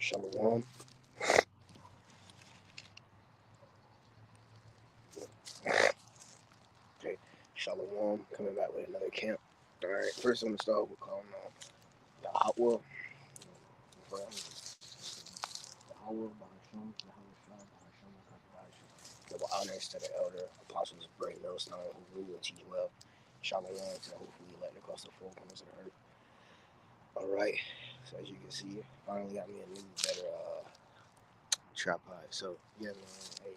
Shalom. Okay, Shalom. Coming back with another camp. All right. First, I'm gonna start with calling on Yahweh. Yahweh, Bahasham, Yahweh, Bahasham, Bahasham. Give honors to the elder apostles of Great Millstone who rule and teach well. Shalom to the hopefully elect across the four corners of the earth. All right. So as you can see, finally got me a new, better tripod. So yeah, man. Hey,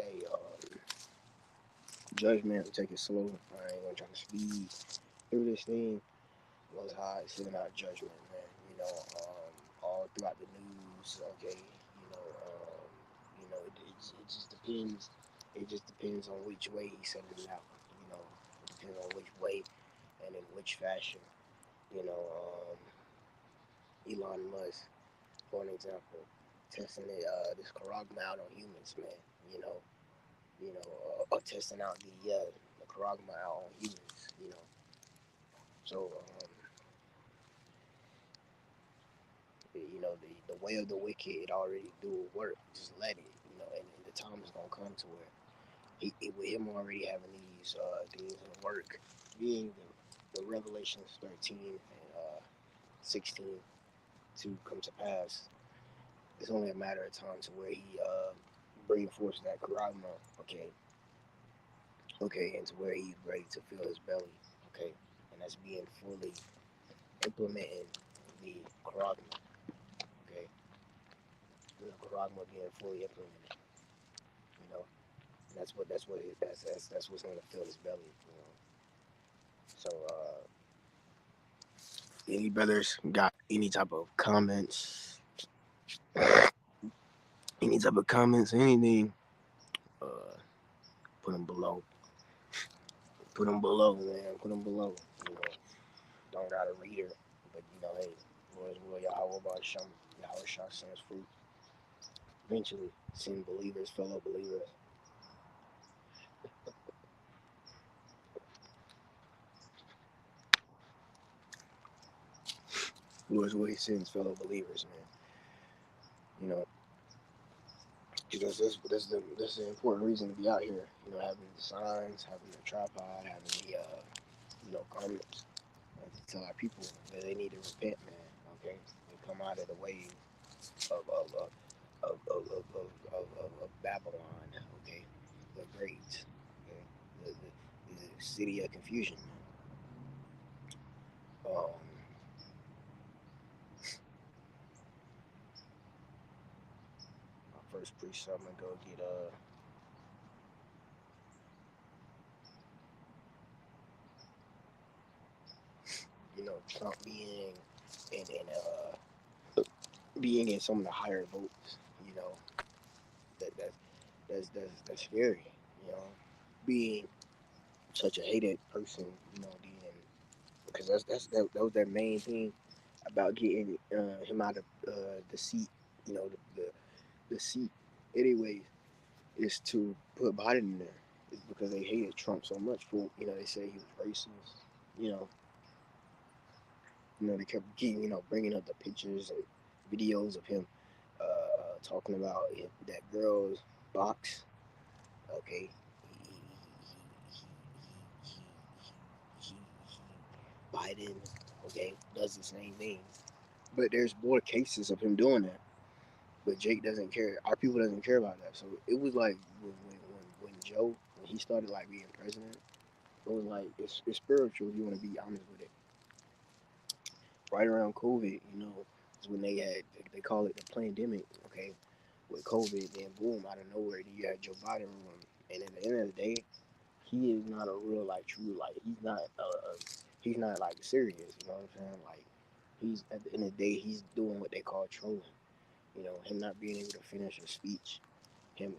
hey, judgment, take it slow. I ain't gonna try to speed through this thing. Most High sending out judgment, man. All throughout the news. Okay, it just depends. It just depends on which way he's sending it out. It depends on which way and in which fashion. You know, Elon Musk, for an example, testing this Karagma out on humans, man. You know, testing out the Karagma out on humans. So the way of the wicked, it already do work. Just let it, and the time is gonna come to where with him already having these things in work, being the Revelations 13 and 16 to come to pass. It's only a matter of time to where he bring forth that karagma, okay, and to where he's ready to fill his belly, okay, and that's being fully implementing the karagma, okay, the karagma being fully implemented, you know. That's what's gonna fill his belly. So any brothers got any type of comments, anything, uh, put them below. Put them below, man. Put them below. You know, don't got a reader, but hey, Lord will Yahweh about Shem, Yahweh Shah sends fruit. Eventually, send believers, fellow believers. Lord's will He sends fellow believers, man. You know, because that's the important reason to be out here. Having the signs, having the tripod, having the garments, to tell our people that they need to repent, man. Okay, and come out of the way of of of of Babylon. Okay, the great, okay, the city of confusion. Um, my first priest, I'm gonna go get Trump being in some of the higher votes. You know that that's scary. You know, being such a hated person. Being because that was their main thing about getting him out of the seat. The seat, anyways, is to put Biden in there. It's because they hated Trump so much. For they say he was racist. You know, they kept bringing up the pictures and videos of him talking about that girl's box. Okay, he, he, he, Biden, okay, does the same thing. But there's more cases of him doing that. But Jake doesn't care. Our people doesn't care about that. So it was like when Joe, when he started like being president, it was like it's spiritual if you want to be honest with it. Right around COVID, is when they call it the pandemic, okay, with COVID, then boom, out of nowhere, you had Joe Biden ruling. And at the end of the day, he is not a real like true like he's not like serious, you know what I'm saying? Like he's at the end of the day he's doing what they call trolling. Him not being able to finish a speech, him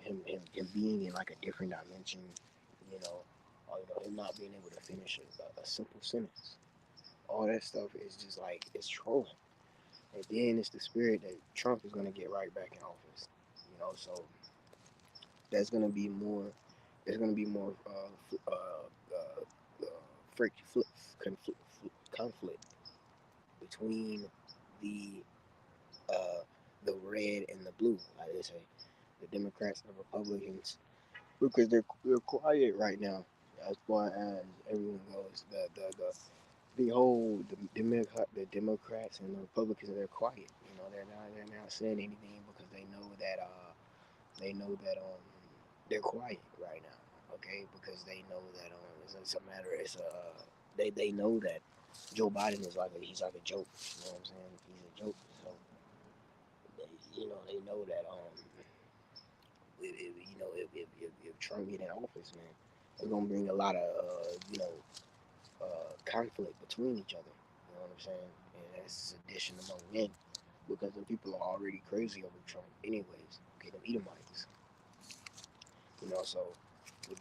being in like a different dimension, you know, or him not being able to finish a simple sentence. All that stuff is just like it's trolling. And then it's the spirit that Trump is gonna get right back in office. So there's gonna be more. There's gonna be more fric- conflict between the red and the blue, like they say, the Democrats and the Republicans, because they're quiet right now. As far as everyone goes, the whole the Democrats and the Republicans, they're quiet. They're not saying anything because they know that they're quiet right now. Okay, because they know that it's a matter. They know that Joe Biden is he's like a joke. You know what I'm saying? He's a joke. So they know that if Trump get in office, man, it's gonna bring a lot of conflict between each other. You know what I'm saying? And that's sedition among men because the people are already crazy over Trump, anyways. Okay, them Edomites. So with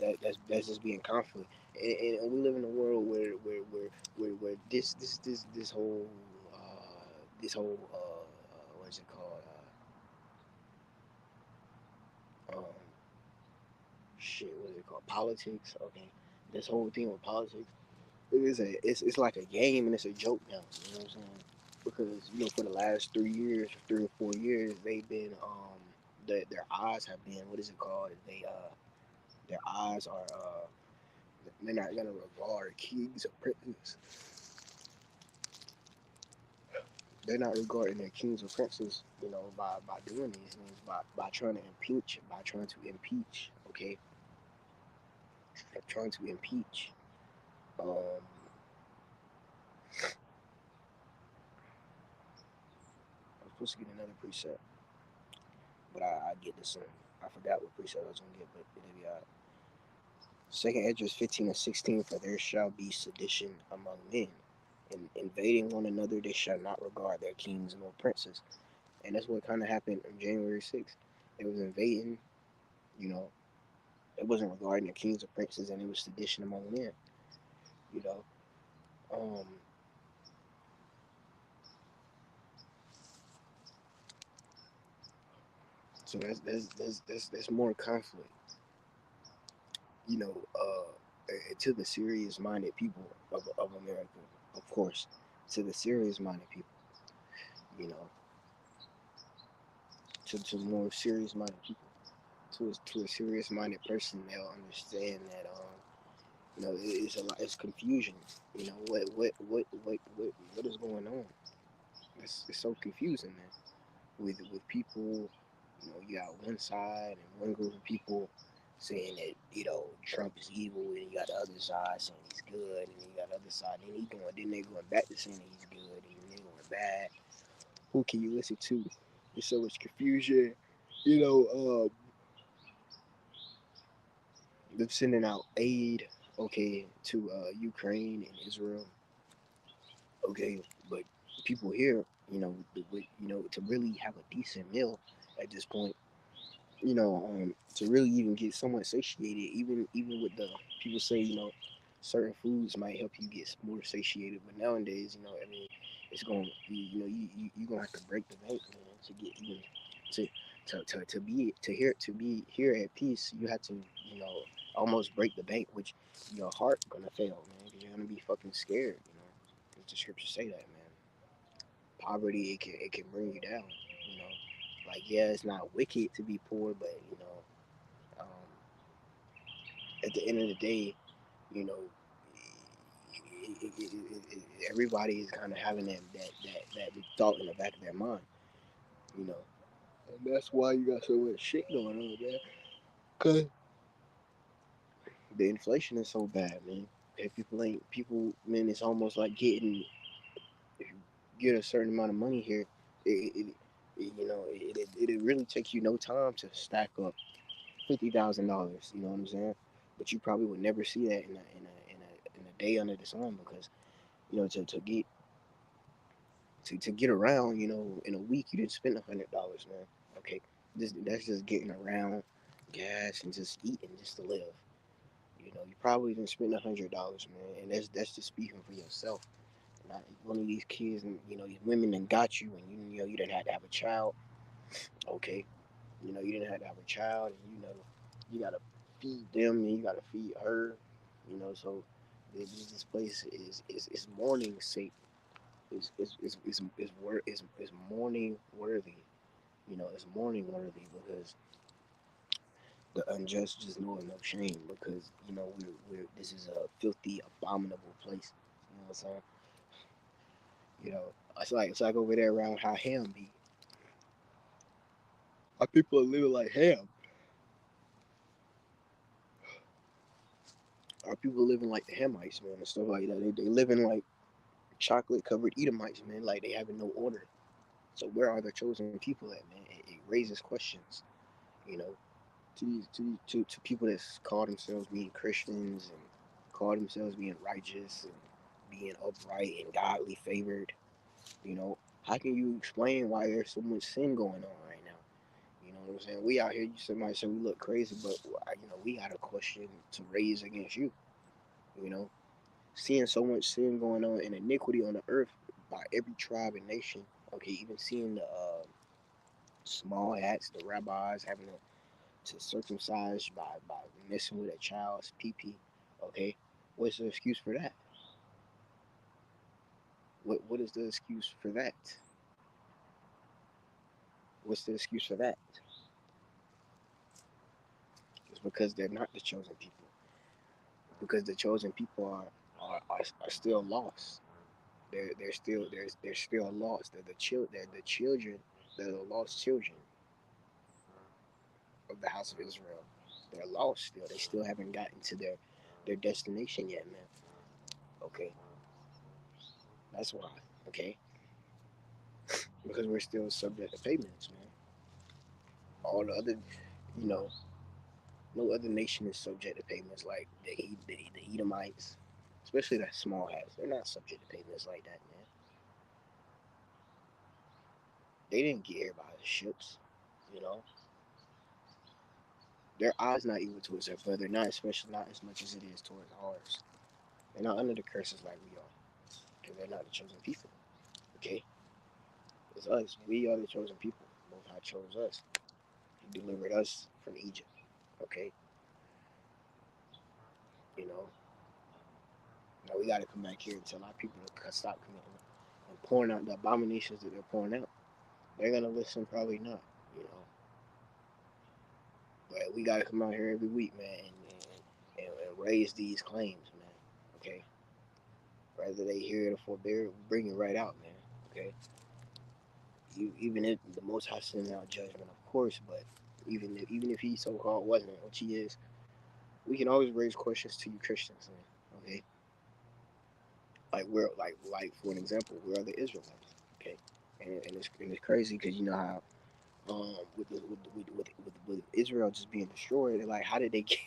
that's just being conflict, and we live in a world where this whole what is it called? Um, what is it called? Politics. Okay, this whole thing with politics, it's like a game and it's a joke now. You know what I'm saying? Because for the last 3 years, 3 or 4 years, they've been their eyes have been, what is it called? Their eyes are they're not gonna regard kings or princes. They're not regarding their kings or princes, by doing these things, by trying to impeach. Okay, they're trying to impeach. Um, I'm supposed to get another preset, but I get this one. I forgot what preset I was gonna get, but it'll be alright. Second Esdras 15 and 16, for there shall be sedition among men, and invading one another, they shall not regard their kings nor princes. And that's what kind of happened on January 6th. It was invading, you know, it wasn't regarding their kings or princes, and it was sedition among men, you know. Um, so there's more conflict, you know, to the serious minded people of America, of course, to the serious minded people, you know, to more serious minded people, to a serious minded person, they'll understand that it's a lot, it's confusion. What is going on? It's so confusing, man. With people, you got one side and one group of people saying that Trump is evil, and you got the other side saying he's good, and then you got the other side, then they going back to saying that he's good, and then they going bad. Who can you listen to? There's so much confusion. You know, they're sending out aid, okay, to Ukraine and Israel, okay, but people here, to really have a decent meal at this point, to really even get somewhat satiated, even with the people say, certain foods might help you get more satiated, but nowadays, I mean, it's going, you gonna have to break the bank, man, to get even to to be here at peace. You have to, almost break the bank, which your heart gonna fail, man, because you're gonna be fucking scared, the scriptures say that, man. Poverty, it can bring you down, you know. Like, yeah, it's not wicked to be poor, but um, at the end of the day, you know, everybody is kind of having that thought in the back of their mind, you know. And that's why you got so much shit going on, man. Cause the inflation is so bad, man. If people, man, it's almost like if you get a certain amount of money here, it really takes you no time to stack up $50,000. You know what I'm saying? But you probably would never see that in a day under the sun because to get around, in a week you didn't spend $100, man. Okay, that's just getting around, gas and just eating just to live. You probably didn't spend $100, man, and that's just speaking for yourself. Not one of these kids, and these women that got you, and you didn't have to have a child. Okay, you didn't have to have a child, and you gotta feed them, and you gotta feed her. So this place is mourning sake. Is mourning worthy. It's mourning worthy because the unjust just know no shame because we're this is a filthy, abominable place. You know what I'm saying? It's like over there around how Ham be. Our people are living like Ham. Our people living like the Hamites, man, and stuff like that. They living like chocolate covered Edomites, man. Like they having no order. So where are the chosen people at, man? It raises questions, you know, to people that call themselves being Christians and call themselves being righteous and being upright and godly favored. How can you explain why there's so much sin going on right now? You know what I'm saying? We out here, you somebody say we look crazy, but we got a question to raise against you. You know, seeing so much sin going on and iniquity on the earth by every tribe and nation. Okay, even seeing the small hats, the rabbis having to circumcise by messing with a child's pee pee. Okay, what's the excuse for that? What is the excuse for that? What's the excuse for that? It's because they're not the chosen people. Because the chosen people are still lost. They're still lost. They're the children. They're the lost children of the house of Israel. They're lost still. They still haven't gotten to their destination yet, man. Okay, that's why. Okay, because we're still subject to payments, man. All the other, you know, no other nation is subject to payments like the Edomites, especially the small hats. They're not subject to payments like that, man. They didn't get here by the ships, you know. Their eyes not evil towards their brother, not especially not as much as it is towards ours. They're not under the curses like we are, because they're not the chosen people. Okay, it's us. We are the chosen people. Most High chose us. He delivered us from Egypt. Okay, you know. Now we got to come back here and tell our people to stop committing and pouring out the abominations that they're pouring out. They're gonna listen, probably not. You know, but we got to come out here every week, man, and raise these claims, man. Okay, whether they hear it or forbear, bring it right out, man. Okay, even if the Most High sends out judgment, of course, but even if he so called wasn't, which he is, we can always raise questions to you Christians, man. Okay, like for an example, where are the Israelites? Okay, and it's crazy because you know how with Israel just being destroyed, like how did they get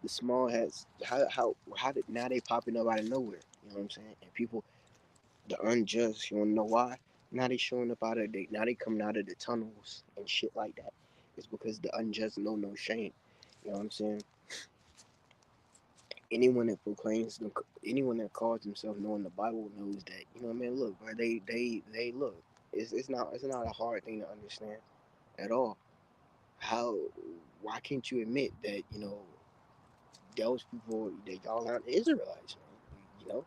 the small hats? How did now they popping up out of nowhere? You know what I'm saying? And people, the unjust, you wanna know why? Now they showing up out of now they coming out of the tunnels and shit like that. It's because the unjust know no shame. You know what I'm saying? Anyone that proclaims, anyone that calls themselves knowing the Bible knows that. You know what I mean? Look, bro, they look. It's not a hard thing to understand at all. How? Why can't you admit that those people that y'all aren't the Israelites, man?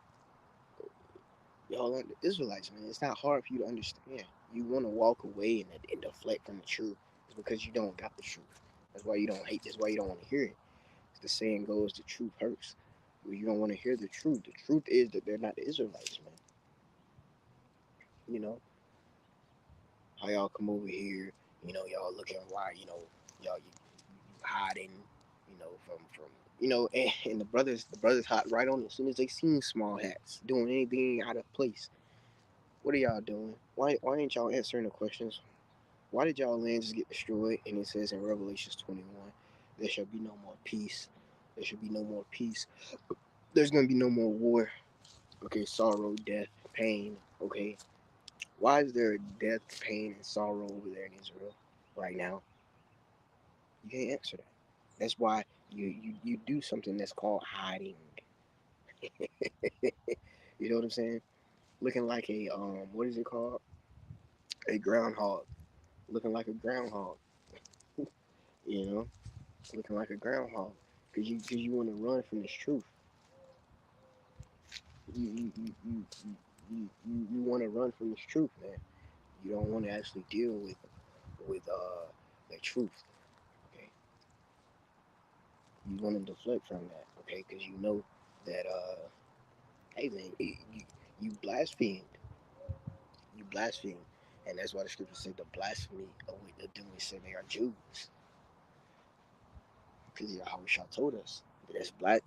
Y'all aren't the Israelites, man. It's not hard for you to understand. You want to walk away and deflect from the truth. It's because you don't got the truth. That's why you don't hate. That's why you don't want to hear it. As the saying goes, the truth hurts. Well, you don't want to hear the truth. The truth is that they're not the Israelites, man. You know how y'all come over here. Y'all looking why. You hiding. From and the brothers hot right on it as soon as they seen small hats doing anything out of place. What are y'all doing? Why ain't y'all answering the questions? Why did y'all land just get destroyed? And it says in Revelations 21, there shall be no more peace. There should be no more peace. There's gonna be no more war. Okay, sorrow, death, pain. Okay, why is there death, pain, and sorrow over there in Israel right now? You can't answer that. That's why you do something that's called hiding. You know what I'm saying? Looking like a what is it called? A groundhog. Looking like a groundhog. You know, looking like a groundhog because you want to run from this truth. You want to run from this truth, man. You don't want to actually deal with the truth. Okay, you want to deflect from that. Okay, because you know that hey man, you blasphemed, you blasphemed, and that's why the scripture said the blasphemy of what the doing said they are Jews, because Yahweh told us that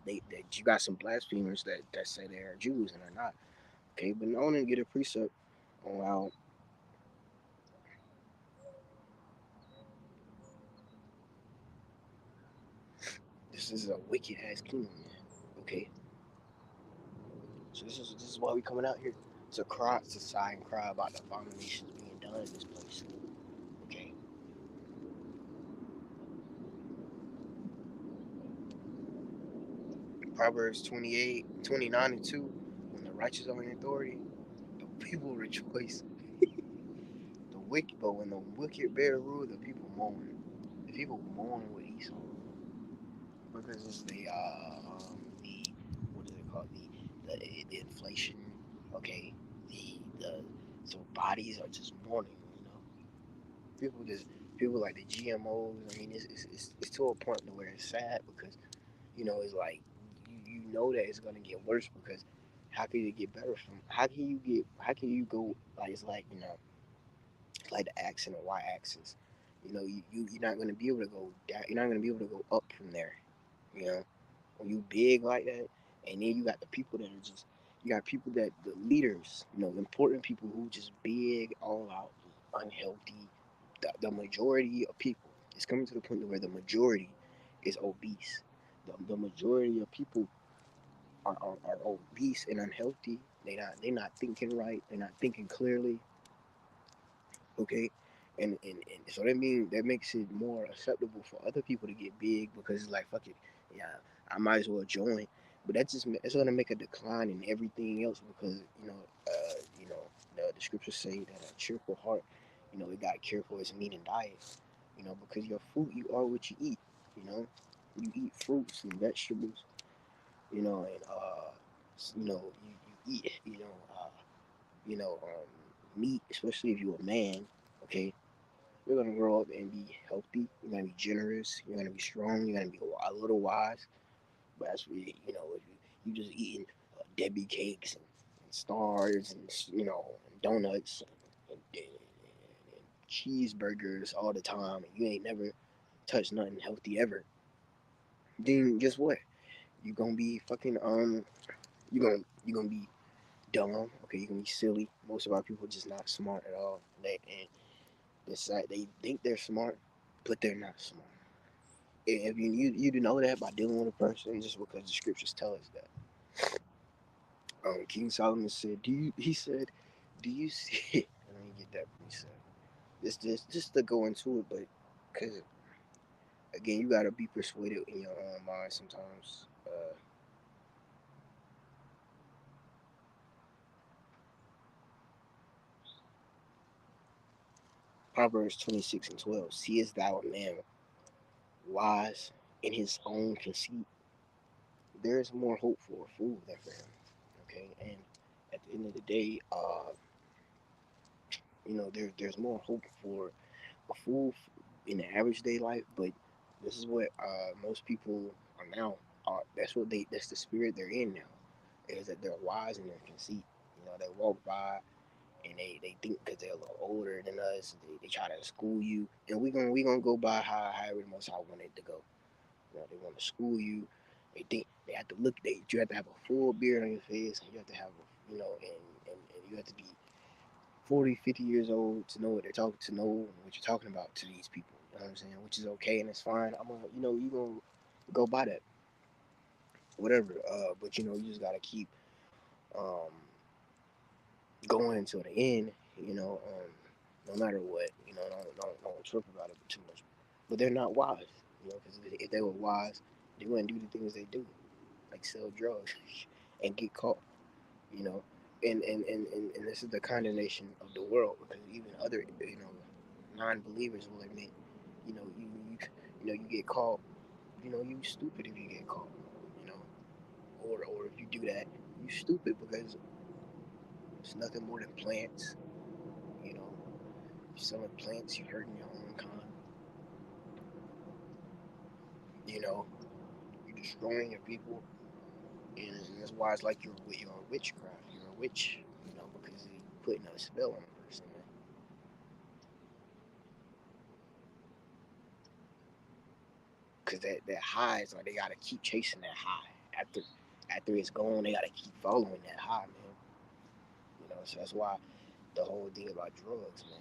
that you got some blasphemers that say they are Jews and they're not. Okay, but no one didn't get a precept on how this is a wicked ass kingdom, man. Okay, so this is why we coming out here to cry, to sigh and cry about the abominations being done in this place. Okay, Proverbs 28, 29 and 2, when the righteous are in authority, the people rejoice. The wicked, but when the wicked bear rule, the people mourn. The people mourn with Esau because it's the what is it called, the inflation. Okay, the so bodies are just mourning. People just people like the GMOs. I mean, it's to a point where it's sad because it's like you know that it's gonna get worse because how can you get better from? How can you get? How can you go? Like it's like like the X and the Y axis. You're not gonna be able to go down. You're not gonna be able to go up from there. You know, when you big like that, and then you got the people that are just. You got people that the leaders. Important people who just big, all out, unhealthy. The majority of people. It's coming to the point where the majority is obese. The majority of people are obese and unhealthy. They not thinking right. They're not thinking clearly. Okay, and so that makes it more acceptable for other people to get big because it's like fuck it, yeah, I might as well join. But it's gonna make a decline in everything else because the scriptures say that a cheerful heart, it got careful its meat and diet. Because your fruit you are what you eat. You know, you eat fruits and vegetables. And you eat meat, especially if you're a man. Okay, you're gonna grow up and be healthy. You're gonna be generous. You're gonna be strong. You're gonna be a little wise. But that's really, if you just eating Debbie cakes and stars and and donuts and cheeseburgers all the time, and you ain't never touched nothing healthy ever. Then guess what? You're gonna be fucking you're gonna be dumb. Okay, you're gonna be silly. Most of our people are just not smart at all. And decide they think they're smart, but they're not smart. If you know that by dealing with a person, just because the scriptures tell us that. King Solomon said, "Do you?" He said, "Do you see?" Let me get that precept. Just to go into it, but because again, you gotta be persuaded in your own mind sometimes. Proverbs 26 and 12. Seest thou a man wise in his own conceit? There is more hope for a fool than for him. Okay, and at the end of the day, there's more hope for a fool in the average day life, but this is what most people are now. That's the spirit they're in now. Is that they're wise in their conceit. They walk by and they think because they're a little older than us, they try to school you, and we gonna go by however the most I want it to go. They want to school you. They think they have to look. You have to have a full beard on your face, and you have to have and you have to be 40, 50 years old to know what they're talking to know what you're talking about to these people. You know what I'm saying? Which is okay and it's fine. I'm gonna, you gonna go by that, whatever. But you just gotta keep um, going until the end. No matter what. Don't trip about it too much. But they're not wise. Because if they were wise, they wouldn't do the things they do, like sell drugs and get caught. You know, and this is the condemnation of the world because even other non-believers will admit, you get caught. You stupid if you get caught. You know, or if you do that, you stupid because it's nothing more than plants. selling plants, you're hurting your own kind. You know, you're destroying your people, and that's why it's like you're a witchcraft. You're a witch, because you're putting a spell on a person, man. Because that high is like they gotta keep chasing that high. After it's gone, they gotta keep following that high, man. So that's why the whole thing about drugs, man,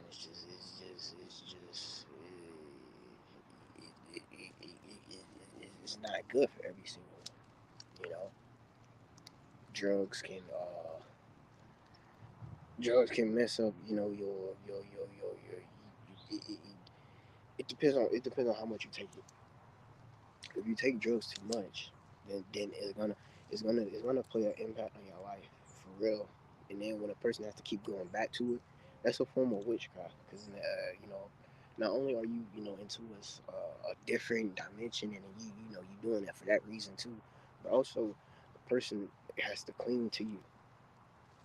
it's not good for every single one. Drugs can drugs can mess up, it depends on how much you take it. If you take drugs too much, then it's gonna play an impact on your life for real. And then when a person has to keep going back to it, that's a form of witchcraft. Because not only are you into a different dimension, and you doing that for that reason too, but also the person has to cling to you.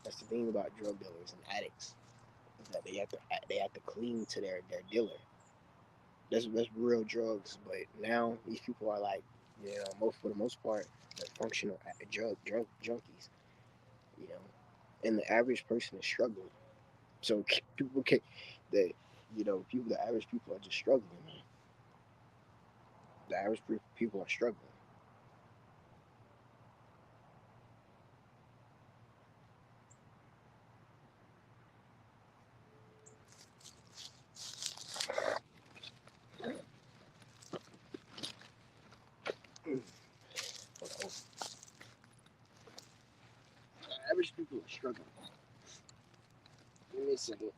That's the thing about drug dealers and addicts, is that they have to cling to their dealer. That's real drugs. But now these people are like, most for the most part, they're functional drug junkies. You know, and the average person is struggling. So people can, the the average people are just struggling, man. The average people are struggling. The average people are struggling. Give me a second.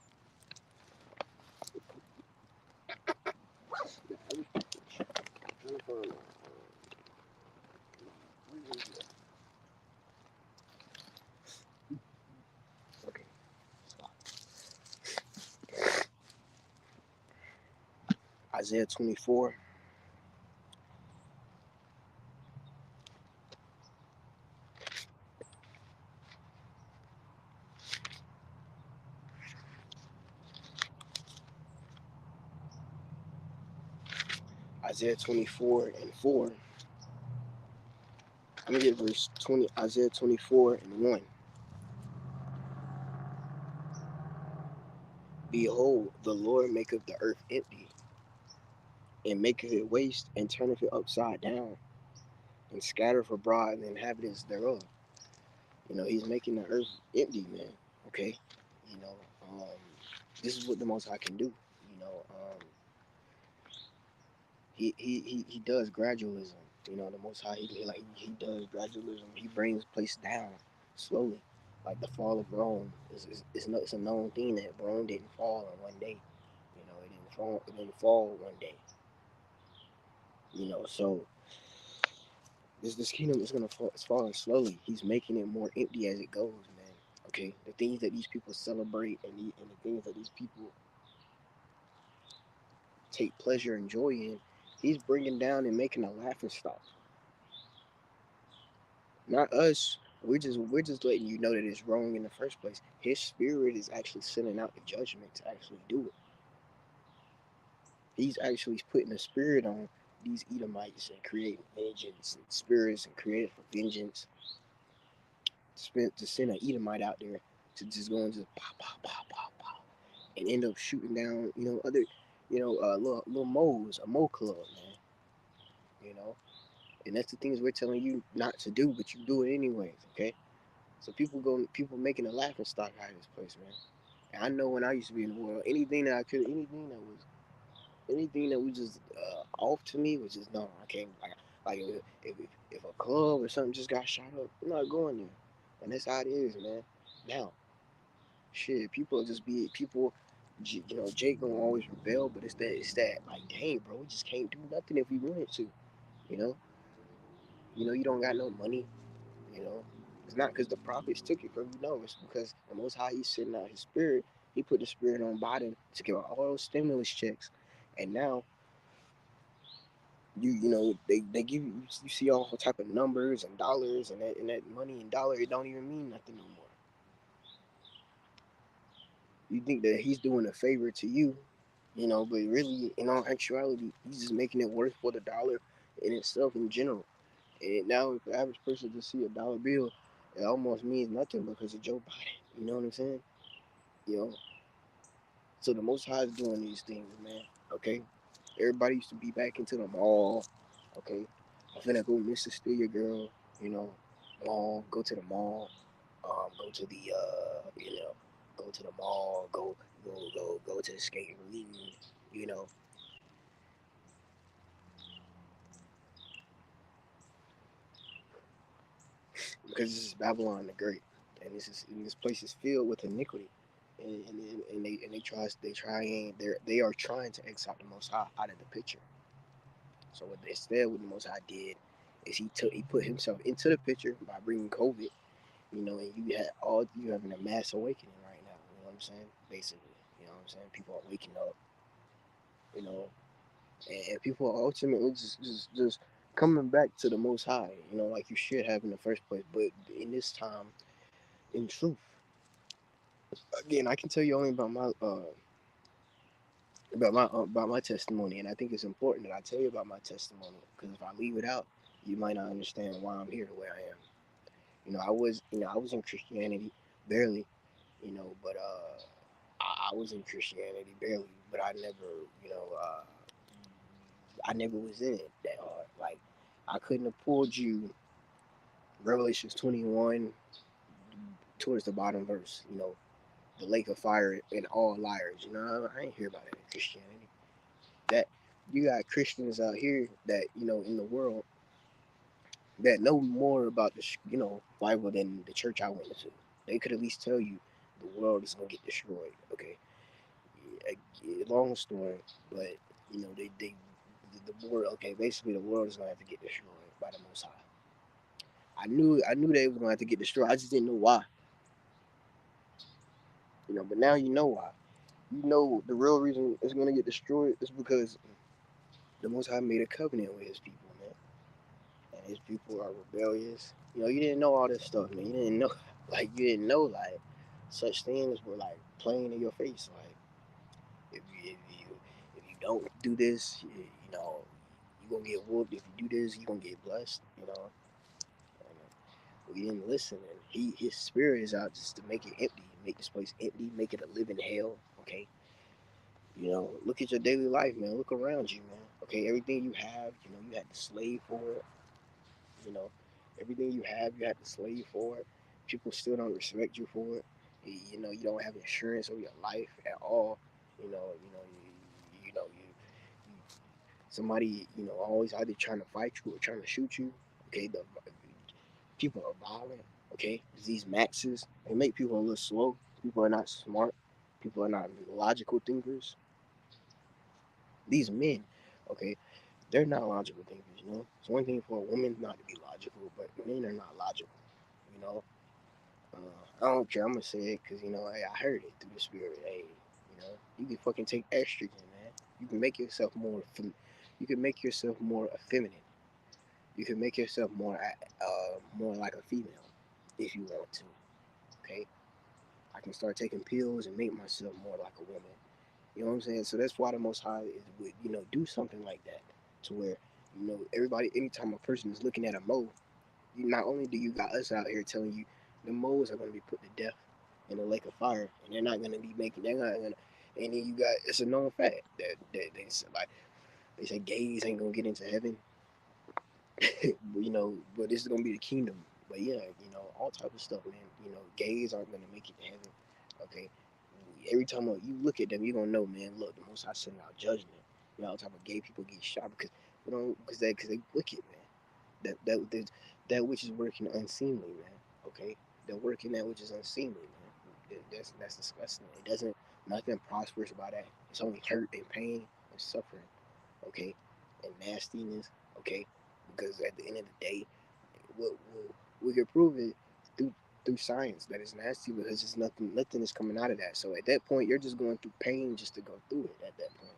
The average people are struggling. Okay, stop. Isaiah 24. Isaiah 24 and 4. I'm gonna get verse 20. Isaiah 24 and 1. Behold, the Lord maketh the earth empty, and maketh it waste, and turneth it upside down, and scattereth abroad the inhabitants thereof. He's making the earth empty, man. Okay, you know, um, this is what the Most High can do. He does gradualism. The Most High, he does gradualism. He brings place down slowly, like the fall of Rome. It's a known thing that Rome didn't fall in one day. It didn't fall. It didn't fall one day. So this kingdom is gonna fall. It's falling slowly. He's making it more empty as it goes, man. Okay, the things that these people celebrate, and the things that these people take pleasure and joy in, he's bringing down and making a laughing stock. Not us. We're just letting you know that it's wrong in the first place. His spirit is actually sending out the judgment to actually do it. He's actually putting a spirit on these Edomites and creating vengeance and spirits and creating for vengeance. To send an Edomite out there to just go and just pop, pop, pop, pop, pop, and end up shooting down, other, little moles, a mole club, man. You know, and that's the things we're telling you not to do, but you do it anyways. Okay, so people making a laughing stock out of this place, man. And I know when I used to be in the world, anything that was just off to me was just no. I can't like if a club or something just got shot up, I'm not going there. And that's how it is, man. Now, shit, people just be people. Jake gonna always rebel, but it's that like, dang, bro, we just can't do nothing if we wanted to. You know, you don't got no money. You know, it's not because the prophets took it from you. No, it's because the Most High, He's sending out His Spirit. He put the Spirit on Biden to give out all those stimulus checks, and now they give you see all type of numbers and dollars, and that money and dollar, it don't even mean nothing no more. You think that He's doing a favor to you, But really, in all actuality, he's just making it worth for the dollar in itself in general. And now, if the average person just see a dollar bill, it almost means nothing because of Joe Biden. You know what I'm saying? You know, so the Most High is doing these things, man. Okay, everybody used to be back into the mall. Okay, I'm finna go Mr. Steal Your Girl. You know, mall. Go to the mall. Go to the go to the mall. Go to the skating rink. You know, because this is Babylon the Great, and this place is filled with iniquity, and they are trying to exile the Most High out of the picture. So what the Most High did is he put himself into the picture by bringing COVID, and you having a mass awakening right now. You know what I'm saying? Basically, you know what I'm saying? People are waking up, you know, and people are ultimately just coming back to the Most High, like you should have in the first place. But in this time, in truth, again, I can tell you only about my testimony, and I think it's important that I tell you about my testimony because if I leave it out, you might not understand why I'm here the way I am. I was in Christianity barely, but I was in Christianity barely, but I never was in it that hard. Like I couldn't have pulled you Revelations 21 towards the bottom verse, the lake of fire and all liars. I ain't hear about it in Christianity. That you got Christians out here that in the world that know more about the Bible than the church I went to. They could at least tell you the world is gonna get destroyed. Okay, long story, but the world. Okay, basically the world is gonna have to get destroyed by the Most High. I knew they was gonna have to get destroyed. I just didn't know why. But now you know why. You know the real reason it's gonna get destroyed is because the Most High made a covenant with His people, man, and His people are rebellious. You didn't know all this stuff, man. You didn't know, like such things were like playing in your face, like if you don't do this, you gonna get whooped. If you do this, you gonna get blessed. And we didn't listen, and his spirit is out just to make it empty, make this place empty, make it a living hell. Okay, look at your daily life, man. Look around you, man. Okay, everything you have, you had to slave for it. You know, everything you have, you had to slave for it. People still don't respect you for it. You don't have insurance over your life at all. Somebody, always either trying to fight you or trying to shoot you. Okay, the people are violent. Okay, these maxes they make people a little slow. People are not smart. People are not logical thinkers. These men, okay, they're not logical thinkers. It's one thing for a woman not to be logical, but men are not logical. You know, I don't care. I'm gonna say it because hey, I heard it through the spirit. Hey, you can fucking take estrogen, man. You can make yourself more. You can make yourself more effeminate. You can make yourself more like a female if you want to. Okay, I can start taking pills and make myself more like a woman. You know what I'm saying? So that's why the Most High would do something like that to where everybody anytime a person is looking at a mole, not only do you got us out here telling you the moles are going to be put to death in the lake of fire, and they're not going to be making they're not going to. And then you got it's a known fact that they say gays ain't gonna get into heaven, but this is gonna be the kingdom. But yeah, all type of stuff, man. Gays aren't gonna make it to heaven. Okay, every time you look at them, you're gonna know, man. Look, the Most High sending out judgment. All type of gay people get shot because they wicked, man. That which is working unseemly, man. Okay, they're working that which is unseemly, man. That's disgusting. It doesn't nothing prosperous about that. It's only hurt and pain and suffering. Okay, and nastiness. Okay, because at the end of the day, we can prove it through science that it's nasty because it's nothing is coming out of that. So at that point, you're just going through pain just to go through it. At that point,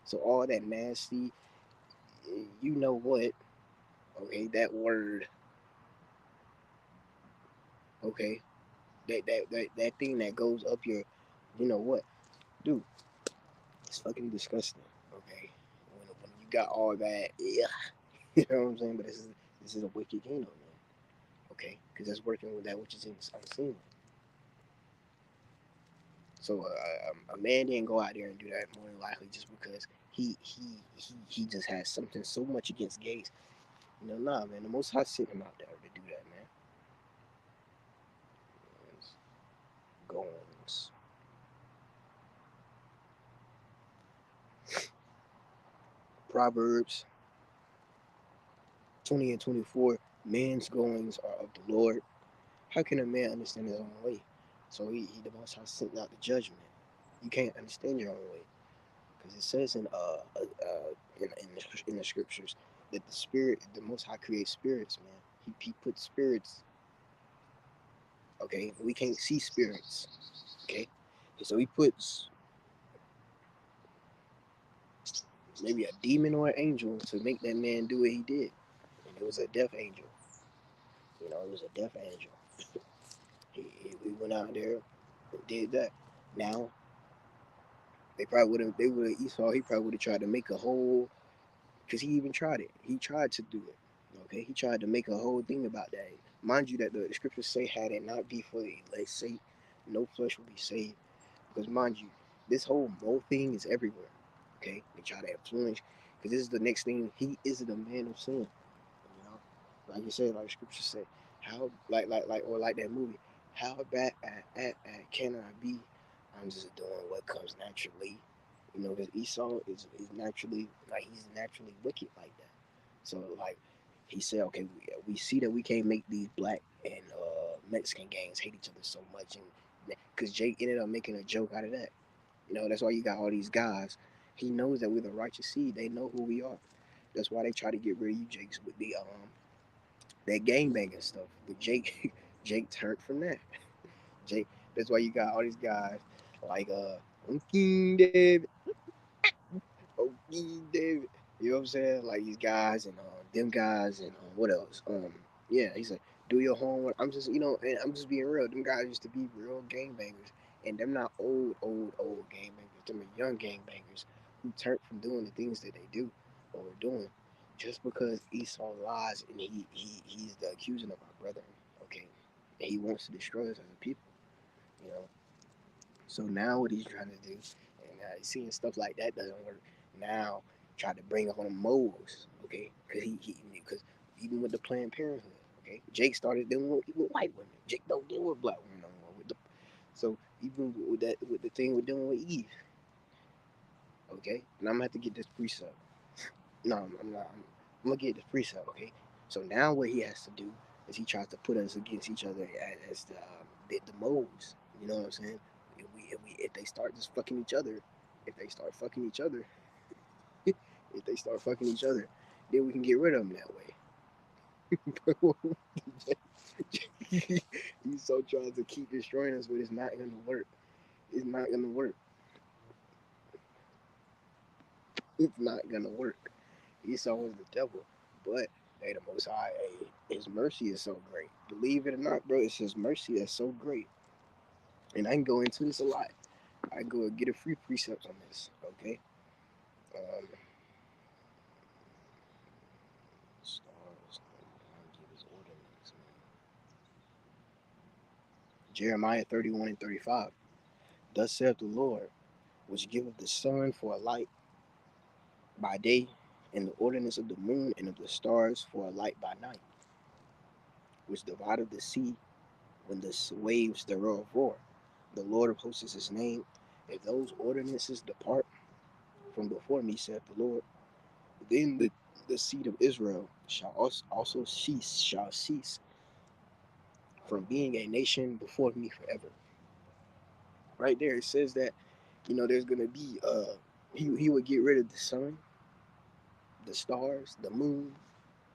so all that nasty, you know what? Okay, that word. Okay, that thing that goes up your, you know what, dude. It's fucking disgusting. Okay, when you got all that, yeah, you know what I'm saying. But this is a wicked kingdom, man. Okay, because that's working with that which is unseen. So a man didn't go out there and do that more than likely just because he just has something so much against gays. Nah, man. The Most High sent him out there to do that, man. Goings. Proverbs 20 and 24. Man's goings are of the Lord. How can a man understand his own way? So the Most High sent out the judgment. You can't understand your own way because it says in the scriptures that the Most High creates spirits, man. He puts spirits. Okay, we can't see spirits. Okay, so he puts maybe a demon or an angel to make that man do what he did. And it was a death angel. It was a death angel. He went out there and did that. Now they would have Esau. He probably would have tried to make a whole, because he even tried it. He tried to do it. Okay, he tried to make a whole thing about that. Mind you, that the scriptures say, had it not be for the elect sake, no flesh will be saved. Because mind you, this whole mo thing is everywhere. Okay, they try to influence, because this is the next thing. He isn't a man of sin. Like you said, like the scripture say, how like that movie, how bad can I be? I'm just doing what comes naturally, because Esau is naturally, like, he's naturally wicked like that. So like he said, okay, we see that we can't make these black and Mexican gangs hate each other so much, and because Jake ended up making a joke out of that. That's why you got all these guys. He knows that we're the righteous seed. They know who we are. That's why they try to get rid of you, Jakes, with the that gangbanging stuff. But Jake Jake turned from that. Jake, that's why you got all these guys like King David, King David. You know what I'm saying? Like these guys and them guys and what else? Yeah, he's like, do your homework. I'm just and I'm just being real. Them guys used to be real gangbangers, and them not old gangbangers. Them are young gangbangers who turned from doing the things that they do or were doing just because Esau lies and he's the accusing of our brethren. Okay, and he wants to destroy us as a people. You know. So now what he's trying to do, and seeing stuff like that doesn't work. Now try to bring on moles, okay? Because even with the Planned Parenthood, okay, Jake started dealing with white women. Jake don't deal with black women no more. So even with with the thing we're dealing with Eve, okay, and I'm gonna have to get this precept. No, I'm not. I'm gonna get this precept, okay? So now what he has to do is he tries to put us against each other as the moles. You know what I'm saying? If they start just fucking each other, if they start fucking each other, if they start fucking each other, then we can get rid of them that way. He's so trying to keep destroying us, but it's not gonna work. It's not gonna work. It's not gonna work. Esau was the devil, but hey, the Most High, hey, His mercy is so great. Believe it or not, bro, it's His mercy that's so great. And I can go into this a lot. I can go and get a free precept on this. Okay. Um, stars. Give His ordinance, man. Jeremiah 31 and 35. Thus saith the Lord, which giveth the sun for a light by day, and the ordinance of the moon and of the stars for a light by night, which divideth the sea when the waves thereof roar. The Lord of hosts is his name. If those ordinances depart from before me, saith the Lord, then the seed of Israel shall also cease from being a nation before me forever. Right there, it says that there's gonna be he would get rid of the sun, the stars, the moon,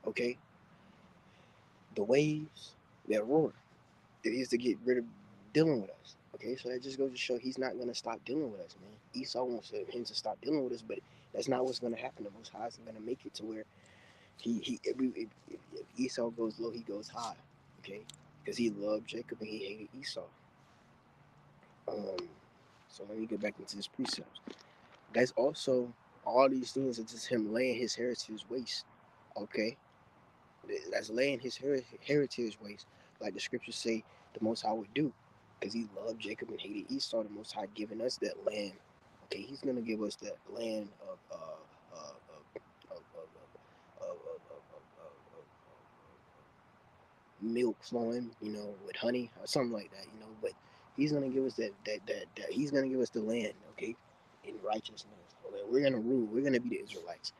okay, the waves that roar. It is to get rid of dealing with us. Okay, so that just goes to show he's not gonna stop dealing with us, man. Esau wants him to stop dealing with us, but that's not what's gonna happen. The Most High isn't gonna make it to where if Esau goes low, he goes high. Okay, because he loved Jacob and he hated Esau. Um, so let me get back into this precepts. That's also all these things are just him laying his heritage waste. Okay, that's laying his heritage waste, like the scriptures say the Most High would do, because he loved Jacob and hated Esau. The Most High giving us that land. Okay, he's gonna give us that land of milk flowing, with honey or something like that. But he's gonna give us that he's gonna give us the land, okay, in righteousness. Okay, we're gonna rule. We're gonna be the Israelites,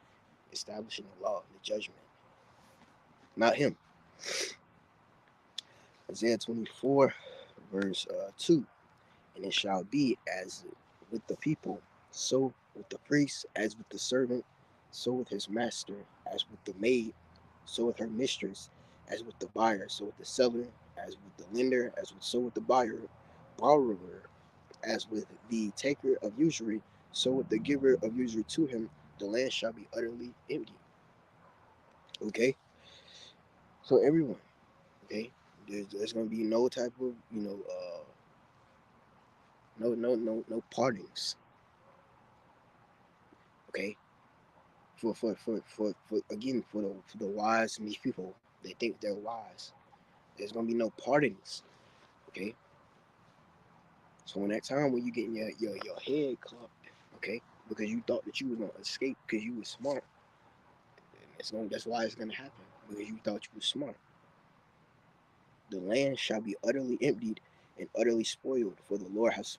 establishing the law, the judgment, not him. Isaiah 24, verse 2. And it shall be as with the people, so with the priest, as with the servant, so with his master, as with the maid, so with her mistress, as with the buyer, so with the seller, as with the lender, as with so with the borrower, as with the taker of usury, so with the giver of usury to him, the land shall be utterly empty. Okay, so everyone, okay, there's gonna be no type of no partings. Okay, for again for the wise and these people they think they're wise. There's gonna be no partings. Okay, so in that time when you getting your head clubbed, okay, because you thought that you was gonna escape because you was smart, that's why it's gonna happen, because you thought you was smart. The land shall be utterly emptied and utterly spoiled, for the Lord has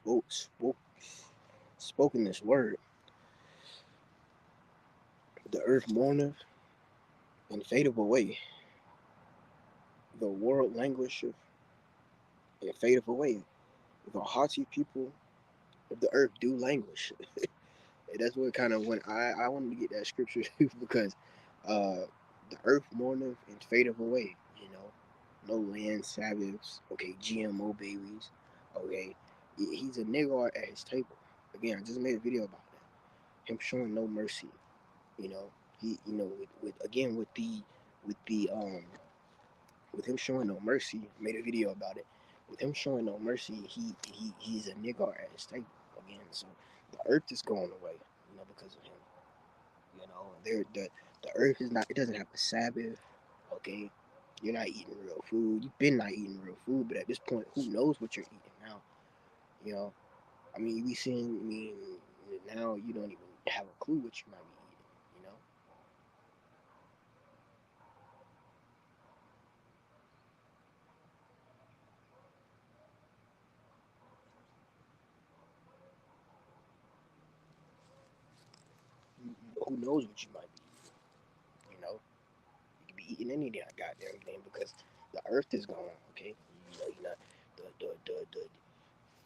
spoken this word. The earth mourneth and fadeth away. The world languisheth and fadeth away. The haughty people of the earth do languish. And that's what kind of when I wanted to get that scripture because uh, the earth mourneth and fadeth away. No land Sabbaths. Okay, GMO babies. Okay, he's a nigger at his table. Again, I just made a video about that. Him showing no mercy. You know, he with again with him showing no mercy. Made a video about it. With him showing no mercy, he's a nigger at his table again. So the earth is going away, because of him. The earth is not. It doesn't have a Sabbath. Okay, you're not eating real food. You've been not eating real food, but at this point, who knows what you're eating now? You know, I mean, we seeing. I mean, now you don't even have a clue what you might be eating. Who knows what you might be eating? You could be eating any damn goddamn thing because the earth is gone. Okay, you're not the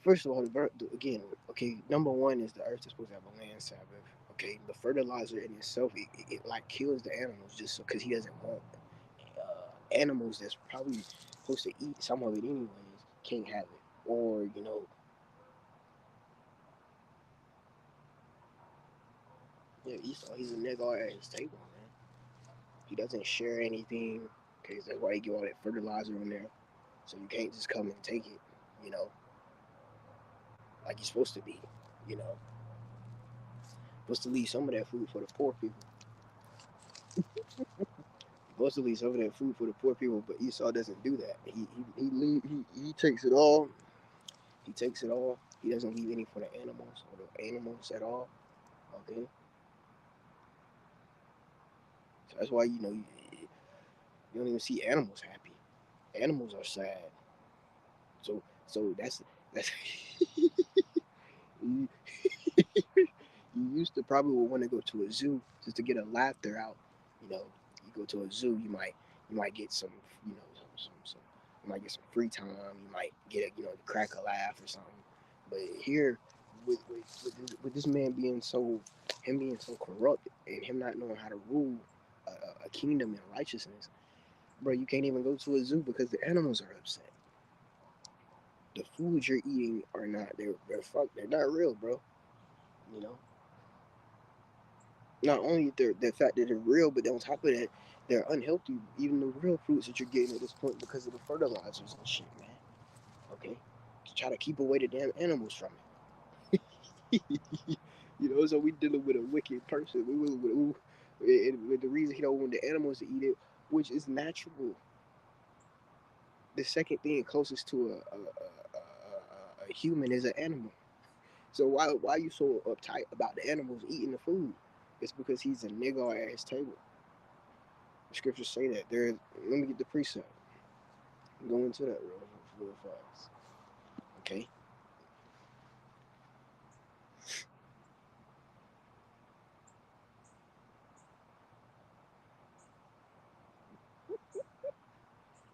first of all, again, okay, number one is the earth is supposed to have a land Sabbath. Okay, the fertilizer in itself, it like kills the animals just so because he doesn't want animals that's probably supposed to eat some of it anyways can't have it. Or yeah, Esau, he's a nigga at his table, man. He doesn't share anything. Okay, that's why he get all that fertilizer in there. So you can't just come and take it, you know, like you're supposed to be. You know, supposed to leave some of that food for the poor people. Supposed to leave some of that food for the poor people, but Esau doesn't do that. He takes it all. He takes it all. He doesn't leave any for the animals or the animals at all. Okay, so that's why you don't even see animals happy. Animals are sad. So that's you, you used to probably would want to go to a zoo just to get a laughter out. You go to a zoo, you might get some, you might get some free time. You might get crack a laugh or something. But here, with this man him being so corrupt and him not knowing how to rule a kingdom in righteousness, bro, you can't even go to a zoo because the animals are upset. The foods you're eating are not they're not real, bro. You know, not only the fact that they're real, but on top of that, they're unhealthy. Even the real fruits that you're getting at this point because of the fertilizers and shit, man. Okay, to try to keep away the damn animals from it. So we dealing with a wicked person. We dealing with the reason he don't want the animals to eat it, which is natural. The second thing closest to a human is an animal. So why you so uptight about the animals eating the food? It's because he's a nigga at his table. The scriptures say that. Let me get the precept. Go into that real fast. Okay.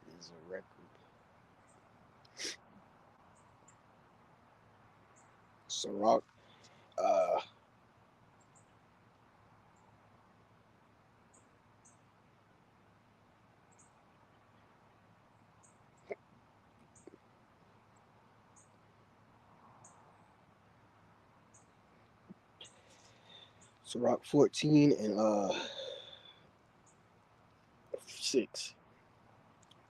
This is a record. Sirach, uh, Sirach 14 and 6.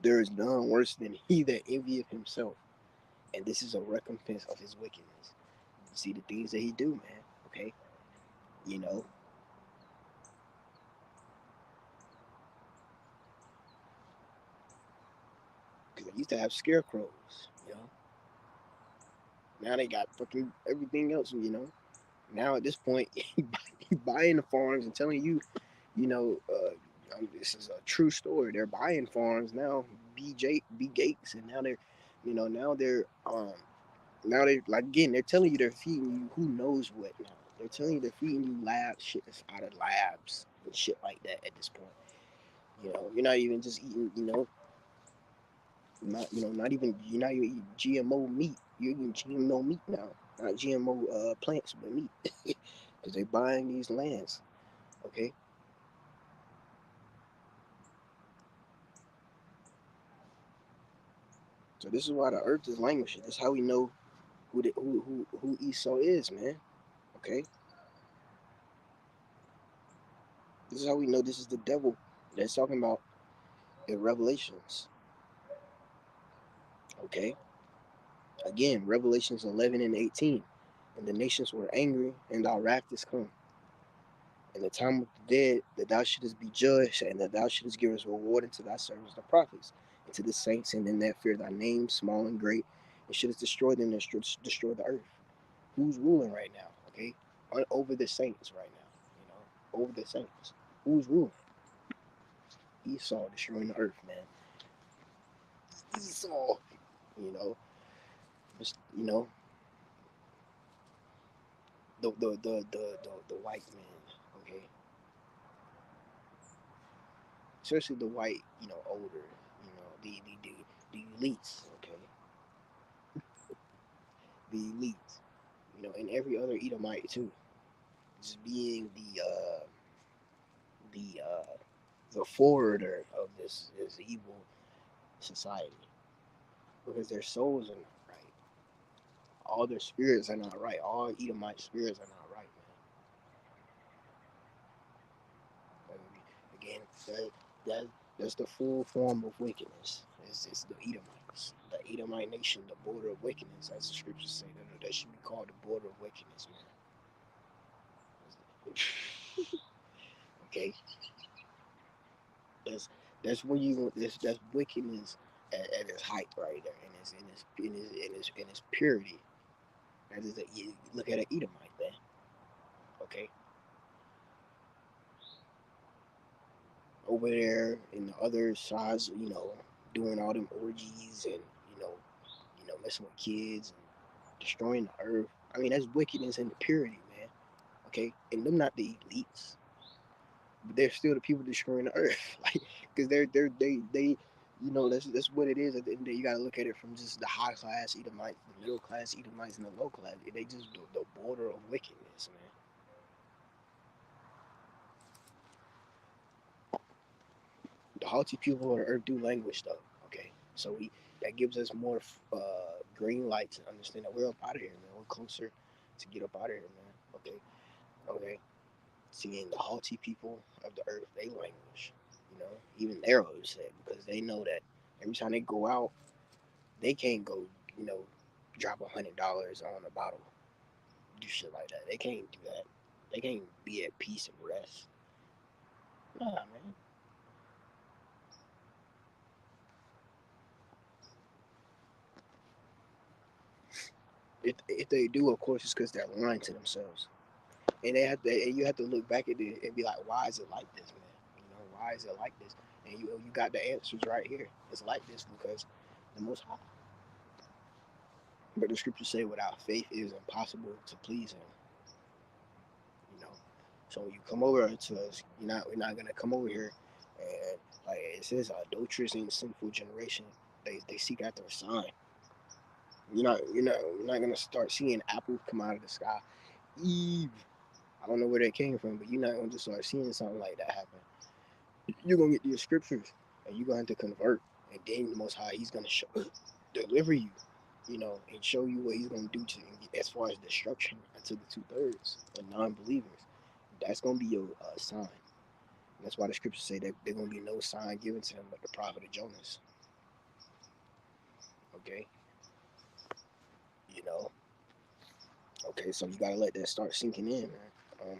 There is none worse than he that envieth himself, and this is a recompense of his wickedness. You see the things that he do, man. Okay, you know, because they used to have scarecrows. Now they got fucking everything else. Now at this point, he buying the farms and telling you, this is a true story. They're buying farms now. B Gates, and now they're like again. They're telling you they're feeding you who knows what now. They're telling you they're feeding you lab shit that's out of labs and shit like that at this point. You're not even just eating. Not even you're not even eating GMO meat. You're eating GMO meat now, not GMO plants, but meat, because they're buying these lands. Okay, so this is why the earth is languishing. This is how we know who Esau is, man. Okay, this is how we know this is the devil that's talking about in Revelations. Okay, again, Revelations 11 and 18. And the nations were angry, and thy wrath is come. And the time of the dead, that thou shouldest be judged, and that thou shouldest give us reward unto thy servants the prophets, and to the saints, and them that fear thy name, small and great, and shouldest destroy them that destroy the earth. Who's ruling right now? Okay, over the saints right now. Over the saints. Who's ruling? Esau destroying the earth, man. Esau. You know, you know the white man. Okay, especially the white. Older. The elites. Okay, the elites. And every other Edomite too, just being the forwarder of this evil society because their souls are not right. All their spirits are not right. All Edomite spirits are not right, man. Again, that that's the full form of wickedness. It's the Edomites, the Edomite nation, the border of wickedness, as the scriptures say. That should be called the border of wickedness, man. Okay, that's that's when you that's wickedness at its height right there, and it's in its purity. That is that you look at an Edomite there. Okay, over there in the other sides, doing all them orgies and messing with kids and destroying the earth. I mean, that's wickedness and the purity, man. Okay, and them not the elites, but they're still the people destroying the earth, like because that's what it is. At the end of the day, you gotta look at it from just the high class Edomites, the middle class Edomites, and the low class. They just the border of wickedness, man. The haughty people of the earth do language though. Okay, so we that gives us more green lights and understand that we're up out of here, man. We're closer to get up out of here, man. Okay, okay. Seeing the haughty people of the earth, they languish. Even they're upset because they know that every time they go out, they can't go, you know, drop $100 on a bottle. do shit like that. They can't do that. They can't be at peace and rest. Nah, man. If they do, of course, it's because they're lying to themselves, and they have to. And you have to look back at it and be like, why is it like this, man? Why is it like this? And you got the answers right here. It's like this because the Most High. But the scriptures say, without faith, it is impossible to please Him. You know, so when you come over to us, we're not gonna come over here and like it says, adulterous and sinful generation. They seek after a sign. You're not gonna start seeing apples come out of the sky. Eve, I don't know where that came from, but you're not gonna just start seeing something like that happen. You're gonna get these scriptures, and you're gonna have to convert, and then the Most High, He's gonna deliver you, and show you what He's gonna do to you as far as destruction to the 2/3 of non-believers. That's gonna be your sign. And that's why the scriptures say that there's gonna be no sign given to them but the prophet of Jonas. Okay, you know. Okay, so you gotta let that start sinking in, man.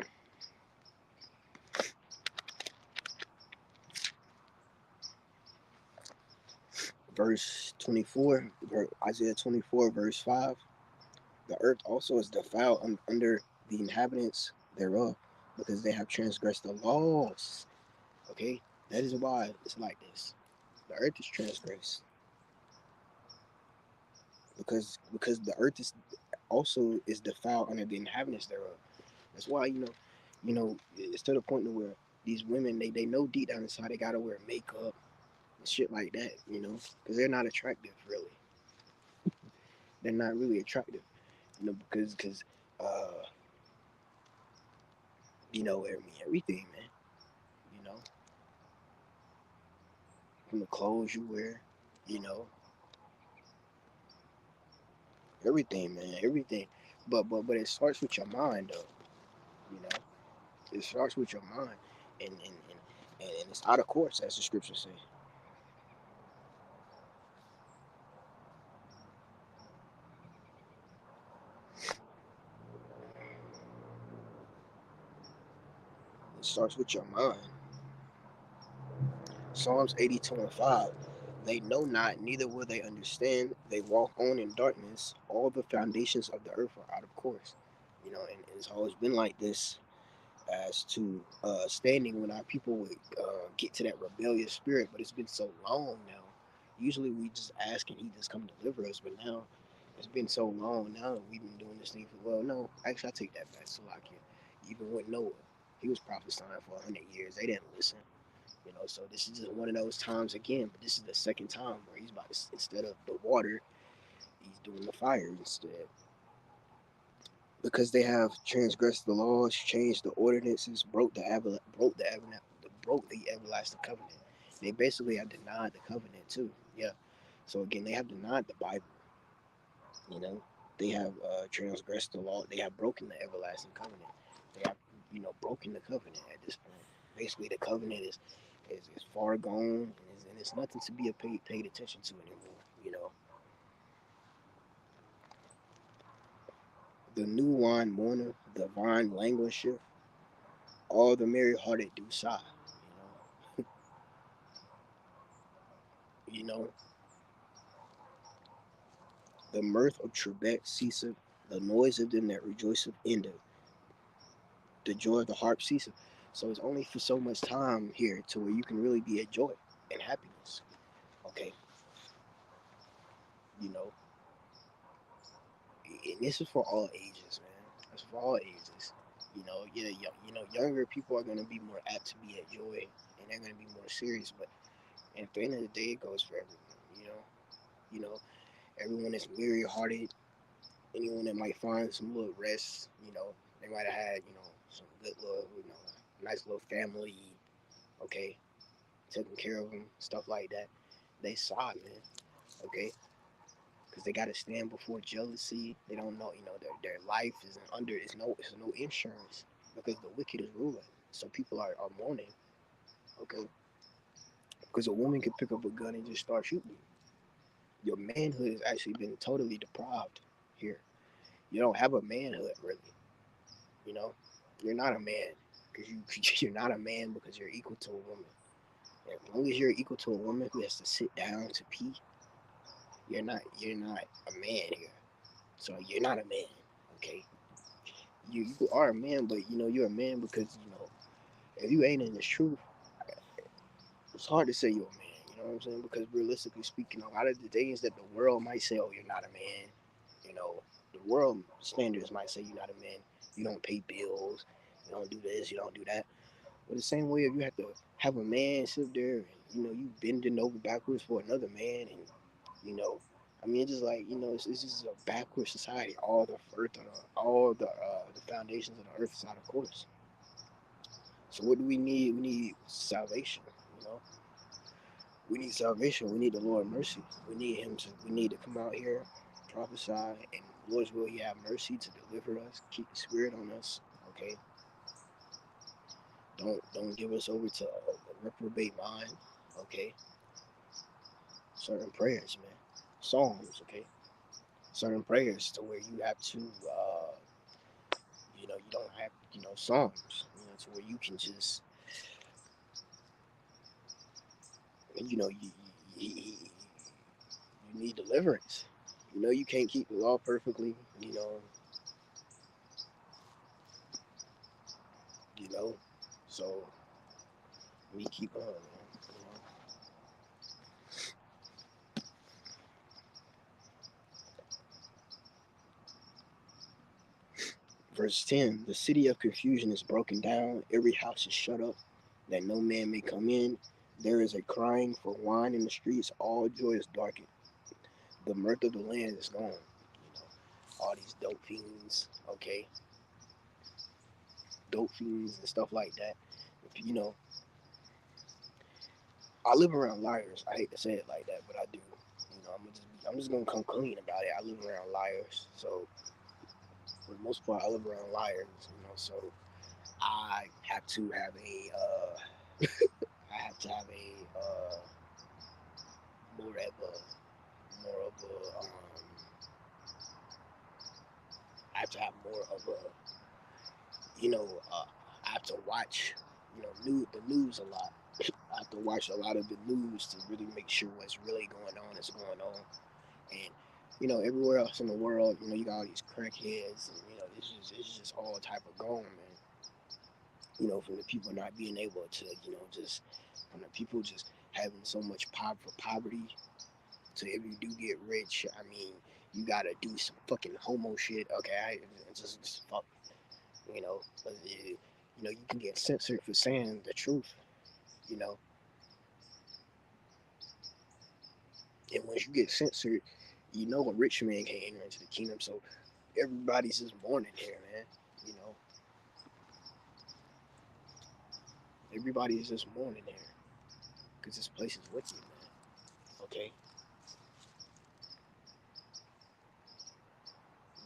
Verse 24, Isaiah 24, verse 5. The earth also is defiled under the inhabitants thereof, because they have transgressed the laws. Okay, that is why it's like this. The earth is transgressed because the earth is also is defiled under the inhabitants thereof. That's why it's to the point to where these women they know deep down inside they gotta wear makeup and shit like that, because they're not attractive really. They're not really attractive, because uh, everything, man. You know, from the clothes you wear, you know, everything, man, everything. But it starts with your mind, though. You know, it starts with your mind, and it's out of course, as the scriptures say. It starts with your mind. Psalms 82:5. They know not, neither will they understand. They walk on in darkness. All the foundations of the earth are out of course. And it's always been like this as to standing when our people would get to that rebellious spirit. But it's been so long now. Usually we just ask and He just come deliver us. But now it's been so long now that we've been doing this thing for, well, no, actually, I take that back. Salakia. Even with Noah, he was prophesying for 100 years. They didn't listen. So this is just one of those times again. But this is the second time where He's about to, instead of the water, He's doing the fire instead, because they have transgressed the laws, changed the ordinances, broke the everlasting covenant. They basically have denied the covenant too. Yeah. So again, they have denied the Bible. You know, they have transgressed the law. They have broken the everlasting covenant. They have broken the covenant at this point. Basically, the covenant is far gone, and it's nothing to be paid attention to anymore. The new wine mourner, the vine languisheth, all the merry hearted do sigh. You know, the mirth of Trebek ceaseth, the noise of them that rejoiceth endeth, the joy of the harp ceaseth. So it's only for so much time here to where you can really be at joy and happiness. Okay, you know, and this is for all ages, man. It's for all ages. Yeah, younger people are gonna be more apt to be at joy, and they're gonna be more serious. But at the end of the day, it goes for everyone. You know, everyone is weary hearted. Anyone that might find some little rest, they might have had, some good little, nice little family, okay, taking care of them, stuff like that. They saw it, man, okay, because they got to stand before jealousy. They don't know, their life is under, it's no insurance because the wicked is ruling. So people are mourning, okay, because a woman can pick up a gun and just start shooting you. Your manhood has actually been totally deprived here. You don't have a manhood really. You know, you're not a man because you're not a man because you're equal to a woman. As long as you're equal to a woman who has to sit down to pee, you're not a man here. So you're not a man. Okay, you are a man, but you're a man because if you ain't in this truth, it's hard to say you're a man. You know what I'm saying? Because realistically speaking, a lot of the things that the world might say, oh, you're not a man. You know, the world standards might say you're not a man. You don't pay bills. You don't do this. You don't do that. But the same way, if you have to have a man sit there and you bending over backwards for another man, and you know, I mean, it's just like it's just a backward society. All the earth, all the foundations of the earth is out of course. So what do we need? We need salvation. You know, we need salvation. We need the Lord mercy. We need Him to. We need to come out here, prophesy, and Lord's will He have mercy to deliver us, keep the Spirit on us. Okay, don't give us over to a reprobate mind. Okay, certain prayers, man, psalms. Okay, certain prayers to where you have to. You don't have psalms. To where you can just you know you need deliverance. You can't keep the law perfectly. You know, so we keep on, man. Verse 10: The city of confusion is broken down, every house is shut up, that no man may come in. There is a crying for wine in the streets, all joy is darkened. The mirth of the land is gone. All these dope fiends, okay, dope fiends and stuff like that. You know, I live around liars. I hate to say it like that, but I do. I'm just gonna come clean about it. I live around liars, so for the most part, I live around liars. So I have to have I have to have more of I have to have more of you know, uh, I have to watch, the news a lot. I have to watch a lot of the news to really make sure what's really going on is going on. And everywhere else in the world, you got all these crackheads, and it's just all type of going, man. From the people not being able to, just from the people just having so much poverty. So if you do get rich, I mean, you gotta do some fucking homo shit. Okay, just fuck, you know, you can get censored for saying the truth. You know, and once you get censored, a rich man can't enter into the kingdom. So everybody's just mourning here, man. You know, everybody is just mourning here because this place is wicked, man. Okay,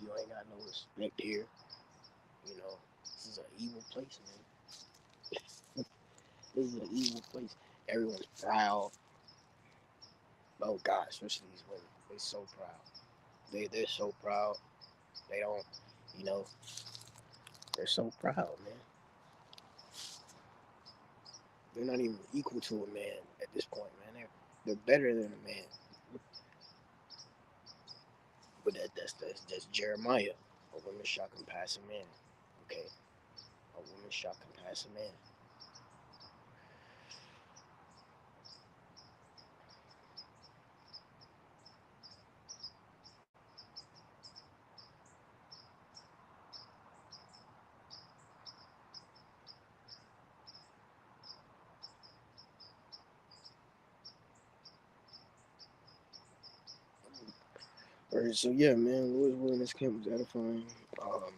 you ain't got no respect here. This is an evil place, man. This is an evil place. Everyone's proud. Oh God, especially these women. They're so proud. They're so proud. They don't, you know, they're so proud, man. They're not even equal to a man at this point, man. They're better than a man. But that's Jeremiah. A woman shall compass a man. Okay, a woman shall compass a man. All right, so yeah, man, Lord's willing, this camp was edifying. Um,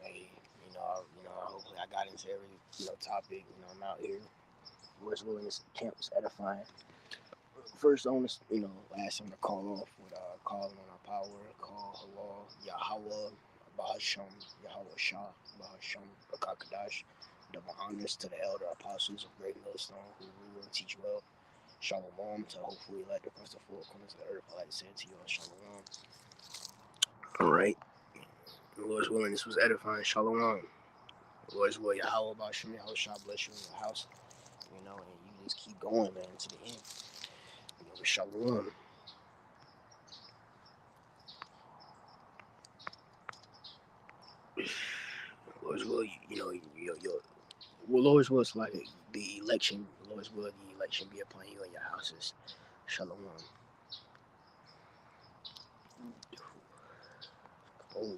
hey, hopefully I got into every topic. I'm out here. Lord's willing, this camp was edifying. First, I want to, ask him to call off with calling on our power, call Allah, Yahweh, Bahasham, Yahweh Shah, Bahasham, Bakakadash, double honors to the elder apostles of Great Millstone who rule and teach well. Shalom to hopefully elect across the four corners of the earth. I like to say it to you all, Shalom. All right. Lord's willing, this was edifying. Shalom. Lord's will, Yahweh about Shemi, I shall bless you in your house. And you just keep going, man, to the end. Shalom. Lord's will, Lord's will is like the election. Lord's will, the election be upon you and your houses. Shalom. Oh.